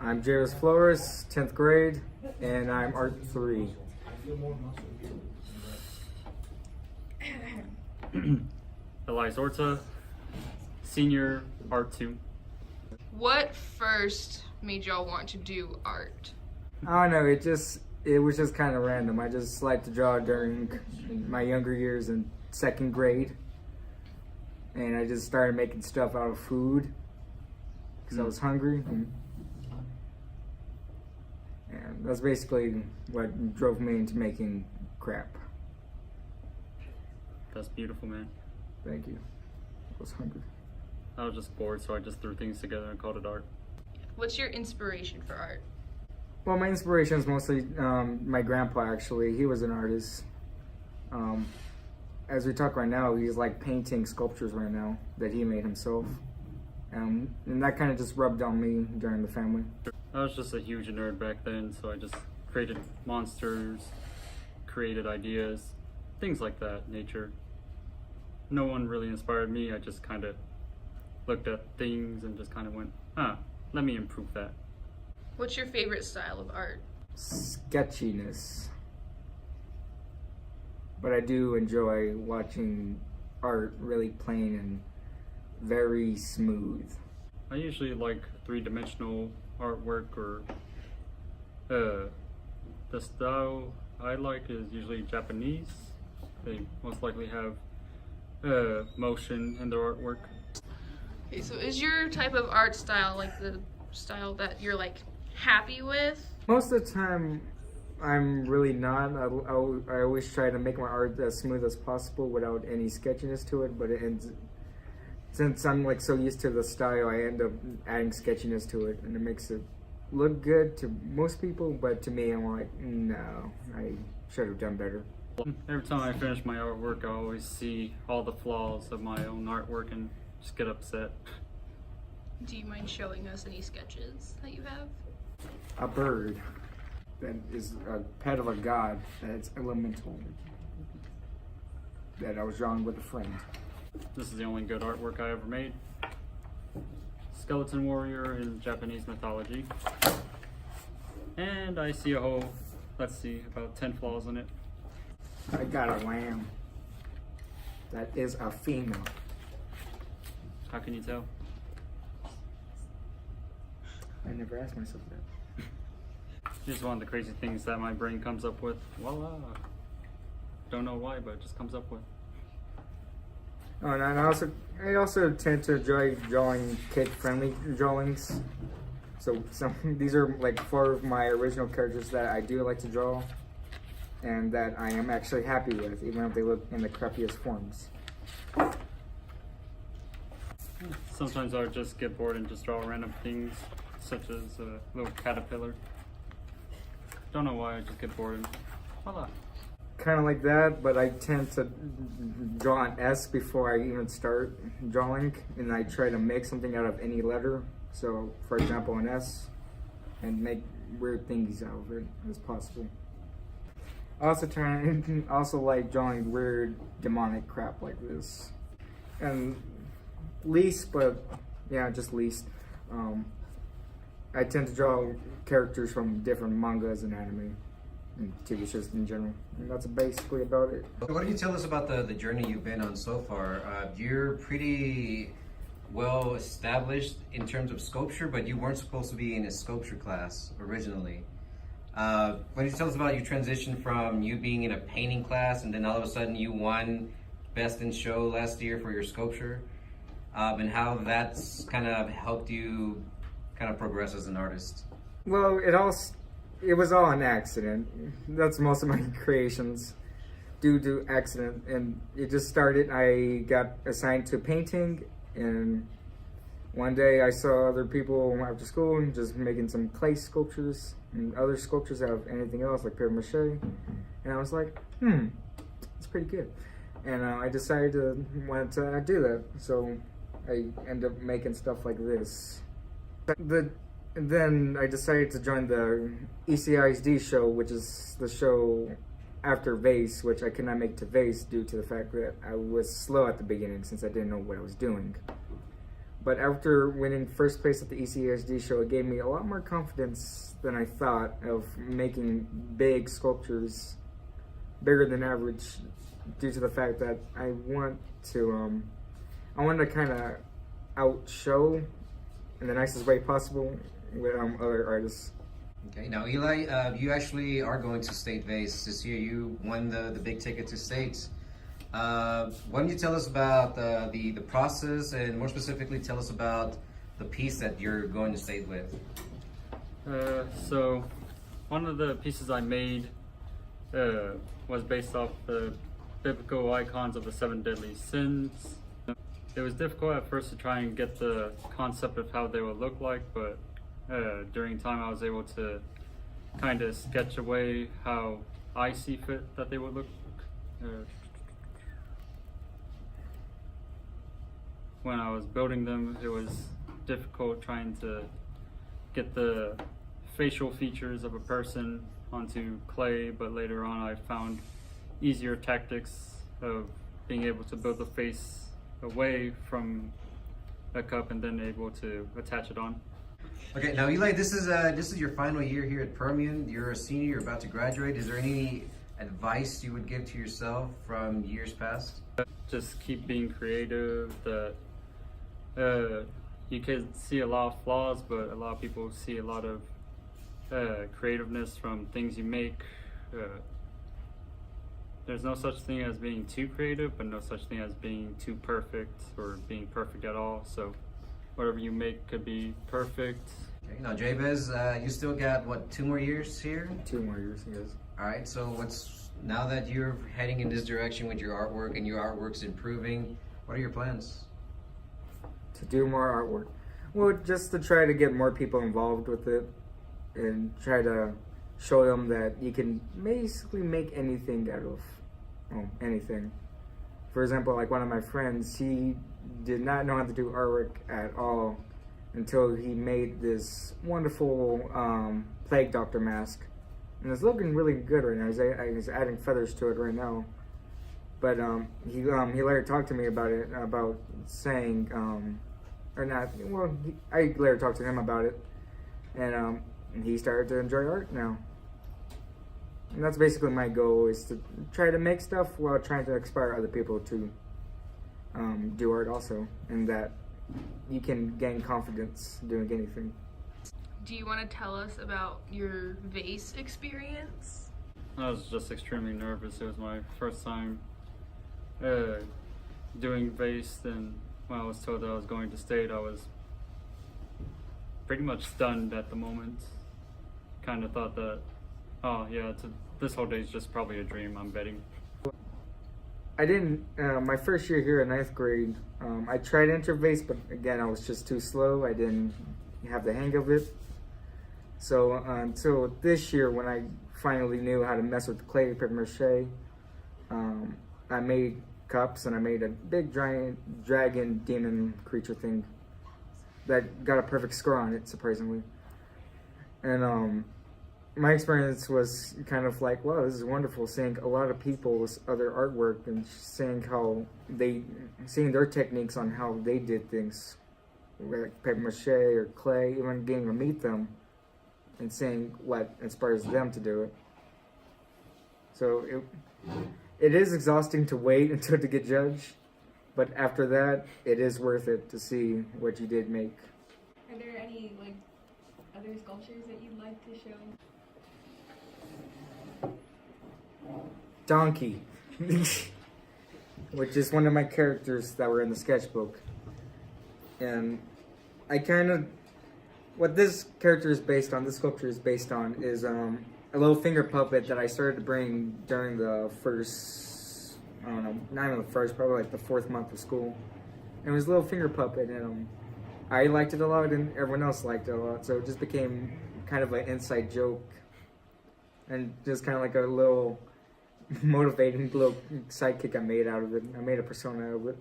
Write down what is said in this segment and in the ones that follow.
I'm Jabez Flores, 10th grade, and I'm Art 3. Eli Orta, senior, Art 2. What first made y'all want to do art? I don't know, it was just kind of random. I just liked to draw during my younger years in 2nd grade. And I just started making stuff out of food because I was hungry. And that's basically what drove me into making crap. That's beautiful, man. Thank you. I was hungry. I was just bored, so I just threw things together and called it art. What's your inspiration for art? Well, my inspiration is mostly my grandpa, actually. He was an artist. As we talk right now, he's like painting sculptures right now that he made himself. And that kind of just rubbed on me during the family. I was just a huge nerd back then, so I just created monsters, created ideas, things like that, nature. No one really inspired me. I just kind of looked at things and just kind of went, let me improve that. What's your favorite style of art? Sketchiness. But I do enjoy watching art really plain and very smooth. I usually like three-dimensional artwork, or the style I like is usually Japanese. They most likely have motion in their artwork. Okay, so is your type of art style like the style that you're like happy with? Most of the time, I'm really not. I always try to make my art as smooth as possible without any sketchiness to it, but since I'm like so used to the style, I end up adding sketchiness to it, and it makes it look good to most people, but to me, I'm like, no, I should have done better. Every time I finish my artwork, I always see all the flaws of my own artwork and just get upset. Do you mind showing us any sketches that you have? A bird that is a pet of a god that's elemental that I was drawing with a friend. This is the only good artwork I ever made. Skeleton warrior in Japanese mythology. And I see about 10 flaws in it. I got a lamb that is a female. How can you tell? I never asked myself that. It's one of the crazy things that my brain comes up with. Voila. Don't know why, but it just comes up with. Oh, and I also tend to enjoy drawing kid-friendly drawings. So these are like 4 of my original characters that I do like to draw, and that I am actually happy with, even if they look in the crappiest forms. Sometimes I would just get bored and just draw random things, such as a little caterpillar. Don't know why, I just get bored and voila. Kind of like that, but I tend to draw an S before I even start drawing, and I try to make something out of any letter. So, for example, an S, and make weird things out of it as possible. I also like drawing weird demonic crap like this. And least, but yeah, just least. I tend to draw characters from different mangas and anime and TV shows in general. And that's basically about it. What can you tell us about the journey you've been on so far? You're pretty well established in terms of sculpture, but you weren't supposed to be in a sculpture class originally. Why don't you tell us about your transition from you being in a painting class and then all of a sudden you won Best in Show last year for your sculpture, and how that's kind of helped you kind of progress as an artist? Well, it was all an accident. That's most of my creations due to accident, and it just started. I got assigned to painting, and one day I saw other people after school just making some clay sculptures and other sculptures out of anything else like paper mache, and I was like, it's pretty good, and I decided to want to do that. So I ended up making stuff like this. Then I decided to join the ECISD show, which is the show after Vase, which I could not make to Vase due to the fact that I was slow at the beginning since I didn't know what I was doing. But after winning first place at the ECSD show, it gave me a lot more confidence than I thought of making big sculptures, bigger than average, due to the fact that I want to kind of outshow in the nicest way possible with other artists. Okay, now Eli, you actually are going to State Vase this year. You won the big ticket to States. Why don't you tell us about the process, and more specifically, tell us about the piece that you're going to State with? So, one of the pieces I made was based off the biblical icons of the 7 deadly sins. It was difficult at first to try and get the concept of how they would look like, but during time I was able to kind of sketch away how I see fit that they would look. When I was building them, it was difficult trying to get the facial features of a person onto clay, but later on I found easier tactics of being able to build the face away from a cup and then able to attach it on. Okay, now Eli, this is your final year here at Permian. You're a senior. You're about to graduate. Is there any advice you would give to yourself from years past? Just keep being creative. That you can see a lot of flaws, but a lot of people see a lot of creativeness from things you make. There's no such thing as being too creative, but no such thing as being too perfect or being perfect at all. So whatever you make could be perfect. Okay, now Jabez, you still got what, 2 more years here? 2 more years, yes. All right. So now that you're heading in this direction with your artwork and your artwork's improving, what are your plans? To do more artwork. Well, just to try to get more people involved with it and try to show them that you can basically make anything out of anything. For example, like one of my friends, he did not know how to do artwork at all until he made this wonderful plague doctor mask. And it's looking really good right now. He's adding feathers to it right now. But he later talked to me about it, about saying, I later talked to him about it, and he started to enjoy art now. And that's basically my goal, is to try to make stuff while trying to inspire other people to do art also, and that you can gain confidence doing anything. Do you want to tell us about your vase experience? I was just extremely nervous. It was my first time doing vase, and when I was told that I was going to state, I was pretty much stunned at the moment. Kind of thought that, oh yeah, this whole day is just probably a dream, I'm betting. I didn't, my first year here in 9th grade, I tried intervase, but again, I was just too slow. I didn't have the hang of it. So until this year, when I finally knew how to mess with clay paper mache, I made cups, and I made a big giant dragon demon creature thing that got a perfect score on it, surprisingly. And my experience was kind of like, wow, this is wonderful, seeing a lot of people's other artwork and seeing their techniques on how they did things, like paper mache or clay, even getting to meet them and seeing what inspires them to do it. So it is exhausting to wait until to get judged, but after that, it is worth it to see what you did make. Are there any other sculptures that you'd like to show? Donkey, which is one of my characters that were in the sketchbook. And what this character is based on, this sculpture is based on, is a little finger puppet that I started to bring during the first, I don't know, not even the first, probably like the 4th month of school. And it was a little finger puppet, and I liked it a lot, and everyone else liked it a lot, so it just became kind of an inside joke, and just kind of like a little motivating little sidekick I made out of it. I made a persona out of it.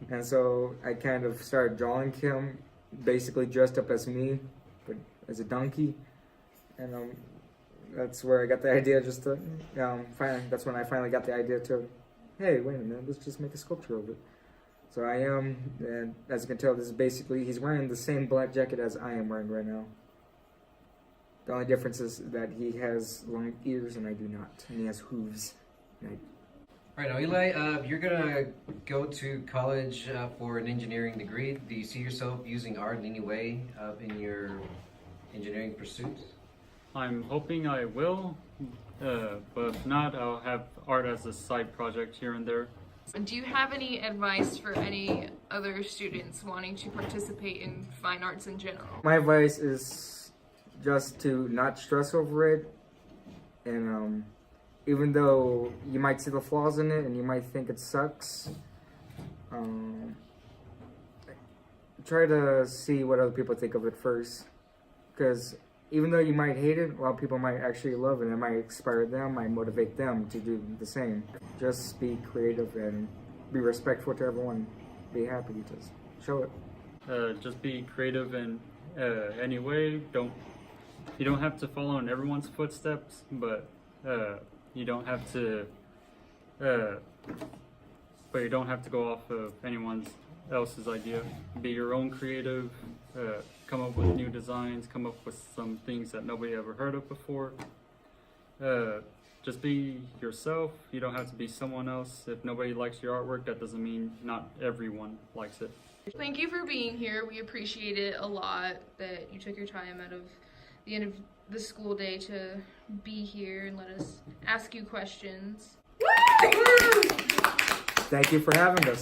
And so I kind of started drawing him, basically dressed up as me, but as a donkey. And that's where I got the idea, just to, that's when I finally got the idea to, hey, wait a minute, let's just make a sculpture of it. So I am, and as you can tell, this is basically, he's wearing the same black jacket as I am wearing right now. The only difference is that he has long ears and I do not, and he has hooves. And All right, now Eli, you're gonna go to college for an engineering degree. Do you see yourself using art in any way in your engineering pursuits? I'm hoping I will, but if not, I'll have art as a side project here and there. Do you have any advice for any other students wanting to participate in fine arts in general? My advice is just to not stress over it, and even though you might see the flaws in it and you might think it sucks, try to see what other people think of it first, because even though you might hate it, a lot of people might actually love it, and it might inspire them, might motivate them to do the same. Just be creative and be respectful to everyone. Be happy, just show it. Just be creative in any way. You don't have to follow in everyone's footsteps, but you don't have to go off of anyone else's idea. Be your own creative. Come up with new designs. Come up with some things that nobody ever heard of before. Just be yourself. You don't have to be someone else. If nobody likes your artwork, that doesn't mean not everyone likes it. Thank you for being here. We appreciate it a lot that you took your time out of the end of the school day to be here and let us ask you questions. Thank you for having us.